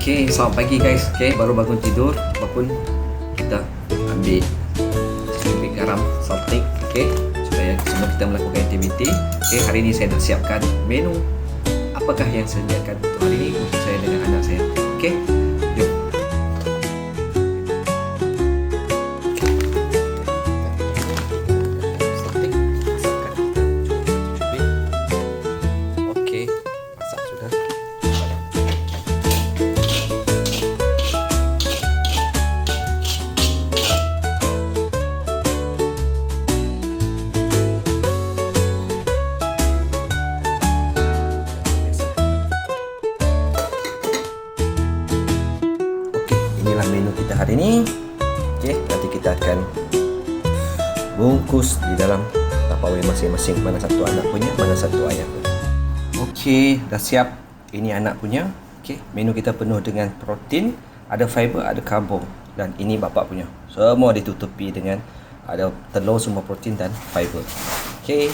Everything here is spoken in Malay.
Okay, selamat pagi guys. Okay, baru bangun tidur, apapun kita ambil sedikit garam, salting, okay, supaya semua kita melakukan aktiviti. Okay, hari ini saya nak siapkan menu apakah yang saya sediakan untuk hari ini untuk saya dengan anak saya. Okay, jom. Okay, masak sudah. Inilah menu kita hari ini. Okey, nanti kita akan bungkus di dalam Tupperware masing-masing. Mana satu anak punya, mana satu ayah punya. Okey, dah siap. Ini anak punya. Okey, menu kita penuh dengan protein, ada fiber, ada karbo, dan ini bapak punya. Semua ditutupi dengan ada telur, semua protein dan fiber. Okey.